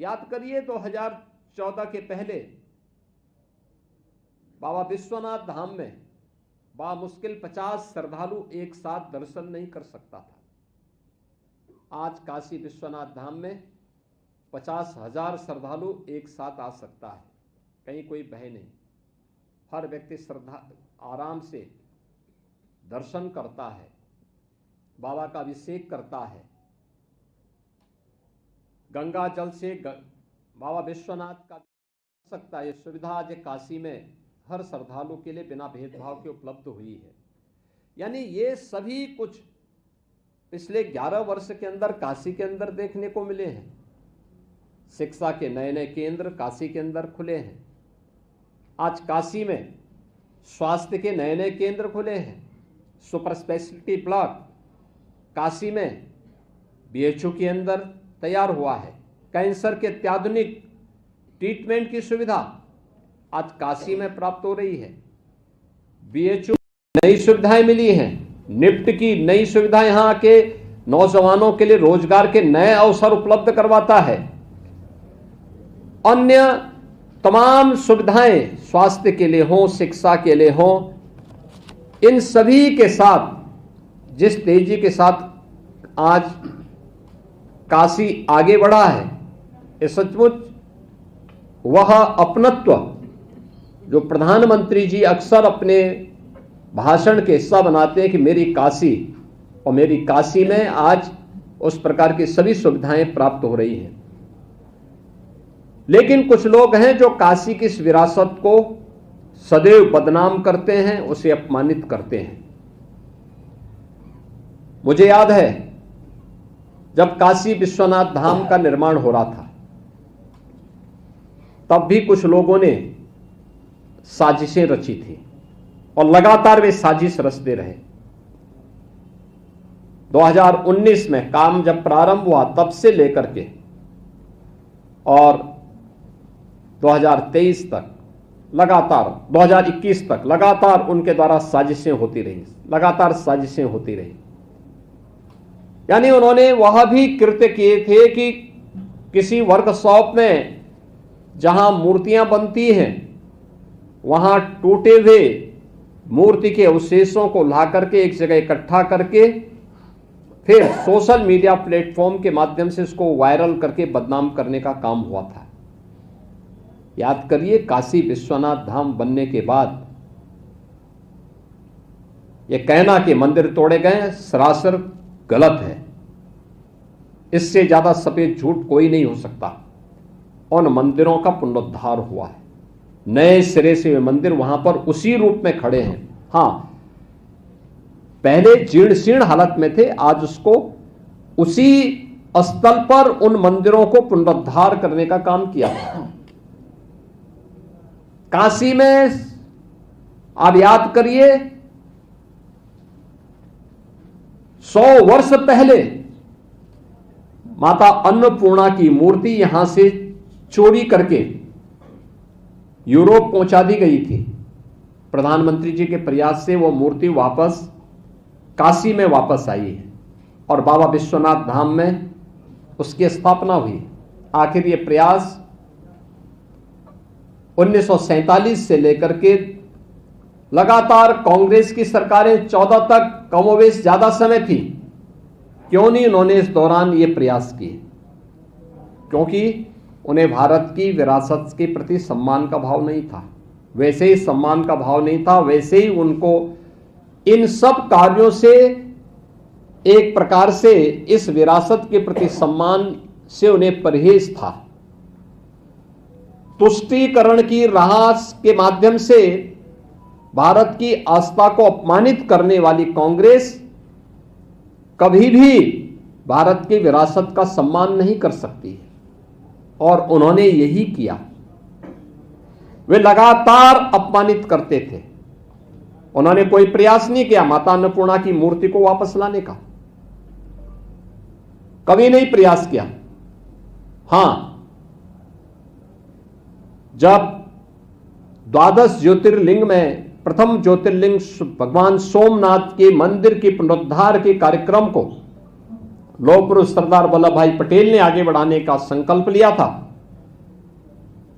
याद करिए 2014 के पहले बाबा विश्वनाथ धाम में बामुश्किल 50 श्रद्धालु एक साथ दर्शन नहीं कर सकता था। आज काशी विश्वनाथ धाम में 50,000 श्रद्धालु एक साथ आ सकता है, कहीं कोई भय नहीं। हर व्यक्ति श्रद्धा आराम से दर्शन करता है, बाबा का अभिषेक करता है, गंगा जल से बाबा विश्वनाथ का सकता है। ये सुविधा आज काशी में हर श्रद्धालु के लिए बिना भेदभाव के उपलब्ध हुई है। यानी ये सभी कुछ पिछले 11 वर्ष के अंदर काशी के अंदर देखने को मिले हैं। शिक्षा के नए नए केंद्र काशी के अंदर खुले हैं। आज काशी में स्वास्थ्य के नए नए केंद्र खुले हैं। सुपर स्पेशलिटी ब्लॉक काशी में बीएचयू के अंदर तैयार हुआ है। कैंसर के अत्याधुनिक ट्रीटमेंट की सुविधा आज काशी में प्राप्त हो रही है। बीएचयू नई सुविधाएं मिली हैं। निफ्ट की नई सुविधा यहां के नौजवानों के लिए रोजगार के नए अवसर उपलब्ध करवाता है। अन्य तमाम सुविधाएं स्वास्थ्य के लिए हों, शिक्षा के लिए हों, इन सभी के साथ जिस तेजी के साथ आज काशी आगे बढ़ा है, ये सचमुच वह अपनत्व जो प्रधानमंत्री जी अक्सर अपने भाषण के हिस्सा बनाते हैं कि मेरी काशी, और मेरी काशी में आज उस प्रकार की सभी सुविधाएं प्राप्त हो रही हैं। लेकिन कुछ लोग हैं जो काशी की इस विरासत को सदैव बदनाम करते हैं, उसे अपमानित करते हैं। मुझे याद है जब काशी विश्वनाथ धाम का निर्माण हो रहा था, तब भी कुछ लोगों ने साजिशें रची थी और लगातार वे साजिश रचते रहे। 2019 में काम जब प्रारंभ हुआ तब से लेकर के और 2023 तक लगातार, 2021 तक लगातार उनके द्वारा साजिशें होती रही, लगातार साजिशें होती रही। यानी उन्होंने वह भी कृत्य किए थे कि किसी वर्कशॉप में जहां मूर्तियां बनती हैं वहां टूटे हुए मूर्ति के अवशेषों को ला करके एक जगह इकट्ठा करके फिर सोशल मीडिया प्लेटफॉर्म के माध्यम से उसको वायरल करके बदनाम करने का काम हुआ था। याद करिए, काशी विश्वनाथ धाम बनने के बाद यह कहना कि मंदिर तोड़े गए सरासर गलत है। इससे ज्यादा सफेद झूठ कोई नहीं हो सकता। उन मंदिरों का पुनरुद्धार हुआ है, नए सिरे से वे मंदिर वहां पर उसी रूप में खड़े हैं। हां, पहले जीर्ण शीर्ण हालत में थे, आज उसको उसी स्थल पर उन मंदिरों को पुनरुद्धार करने का काम किया। काशी में आप याद करिए 100 वर्ष पहले माता अन्नपूर्णा की मूर्ति यहां से चोरी करके यूरोप पहुंचा दी गई थी। प्रधानमंत्री जी के प्रयास से वो मूर्ति वापस काशी में वापस आई है और बाबा विश्वनाथ धाम में उसकी स्थापना हुई। आखिर ये प्रयास 1947 से लेकर के लगातार कांग्रेस की सरकारें 14 तक कमोवेश ज्यादा समय थी, क्यों नहीं उन्होंने इस दौरान ये प्रयास किए? क्योंकि उन्हें भारत की विरासत के प्रति सम्मान का भाव नहीं था। वैसे ही सम्मान का भाव नहीं था, वैसे ही उनको इन सब कार्यों से एक प्रकार से इस विरासत के प्रति सम्मान से उन्हें परहेज था। तुष्टीकरण की राह के माध्यम से भारत की आस्था को अपमानित करने वाली कांग्रेस कभी भी भारत की विरासत का सम्मान नहीं कर सकती है, और उन्होंने यही किया। वे लगातार अपमानित करते थे। उन्होंने कोई प्रयास नहीं किया माता अन्नपूर्णा की मूर्ति को वापस लाने का, कभी नहीं प्रयास किया। हां, जब द्वादश ज्योतिर्लिंग में प्रथम ज्योतिर्लिंग भगवान सोमनाथ के मंदिर के पुनरुद्धार के कार्यक्रम को लौह पुरुष सरदार वल्लभ भाई पटेल ने आगे बढ़ाने का संकल्प लिया था,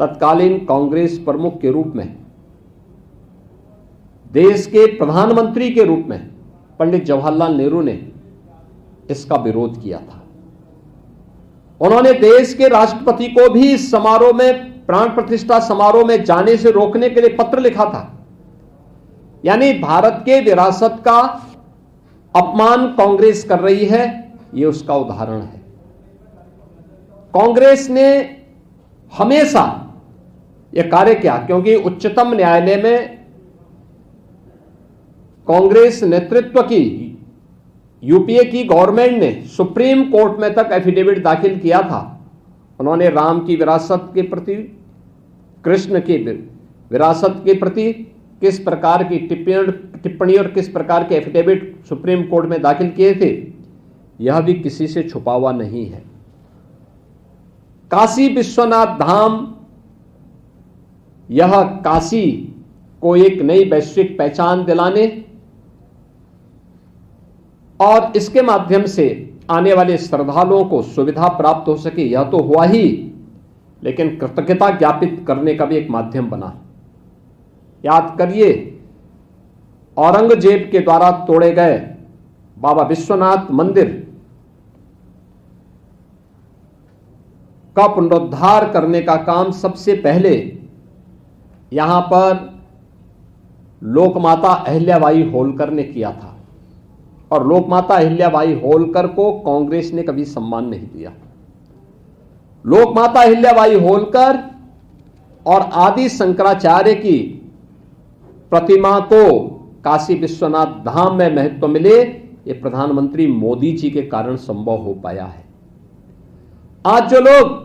तत्कालीन कांग्रेस प्रमुख के रूप में, देश के प्रधानमंत्री के रूप में पंडित जवाहरलाल नेहरू ने इसका विरोध किया था। उन्होंने देश के राष्ट्रपति को भी इस समारोह में, प्राण प्रतिष्ठा समारोह में जाने से रोकने के लिए पत्र लिखा था। यानी भारत के विरासत का अपमान कांग्रेस कर रही है, यह उसका उदाहरण है। कांग्रेस ने हमेशा यह कार्य किया, क्योंकि उच्चतम न्यायालय में कांग्रेस नेतृत्व की यूपीए की गवर्नमेंट ने सुप्रीम कोर्ट में तक एफिडेविट दाखिल किया था। उन्होंने राम की विरासत के प्रति, कृष्ण की विरासत के प्रति किस प्रकार की टिप्पणी और किस प्रकार के एफिडेविट सुप्रीम कोर्ट में दाखिल किए थे, यह भी किसी से छुपा हुआ नहीं है। काशी विश्वनाथ धाम, यह काशी को एक नई वैश्विक पहचान दिलाने और इसके माध्यम से आने वाले श्रद्धालुओं को सुविधा प्राप्त हो सके, यह तो हुआ ही, लेकिन कृतज्ञता ज्ञापित करने का भी एक माध्यम बना। याद करिए, औरंगजेब के द्वारा तोड़े गए बाबा विश्वनाथ मंदिर का पुनरुद्धार करने का काम सबसे पहले यहां पर लोकमाता अहिल्याबाई होलकर ने किया था, और लोकमाता अहिल्याबाई होलकर को कांग्रेस ने कभी सम्मान नहीं दिया। लोकमाता अहिल्याबाई होलकर और आदि शंकराचार्य की प्रतिमा को काशी विश्वनाथ धाम में महत्व मिले, ये प्रधानमंत्री मोदी जी के कारण संभव हो पाया है। आज जो लोग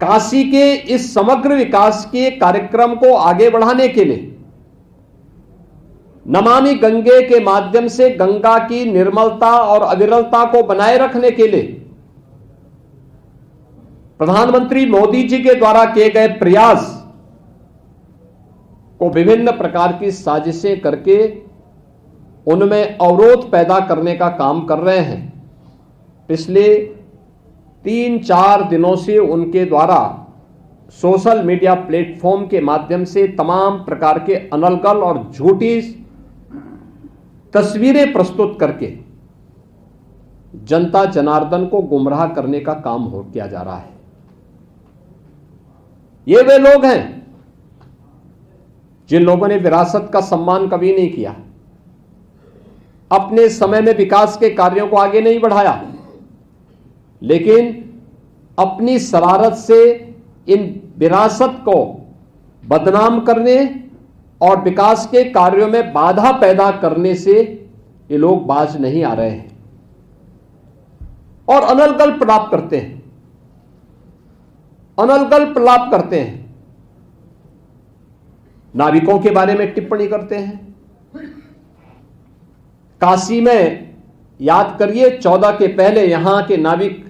काशी के इस समग्र विकास के कार्यक्रम को आगे बढ़ाने के लिए नमामि गंगे के माध्यम से गंगा की निर्मलता और अविरलता को बनाए रखने के लिए प्रधानमंत्री मोदी जी के द्वारा किए गए प्रयास को विभिन्न प्रकार की साजिशें करके उनमें अवरोध पैदा करने का काम कर रहे हैं। पिछले 3-4 दिनों से उनके द्वारा सोशल मीडिया प्लेटफॉर्म के माध्यम से तमाम प्रकार के अनलगल और झूठी तस्वीरें प्रस्तुत करके जनता जनार्दन को गुमराह करने का काम किया जा रहा है। ये वे लोग हैं जिन लोगों ने विरासत का सम्मान कभी नहीं किया, अपने समय में विकास के कार्यों को आगे नहीं बढ़ाया, लेकिन अपनी शरारत से इन विरासत को बदनाम करने और विकास के कार्यों में बाधा पैदा करने से ये लोग बाज नहीं आ रहे हैं और अनलगल प्रलाप करते हैं, अनलगल प्रलाप करते हैं, नाविकों के बारे में टिप्पणी करते हैं। काशी में याद करिए 14 के पहले यहां के नाविक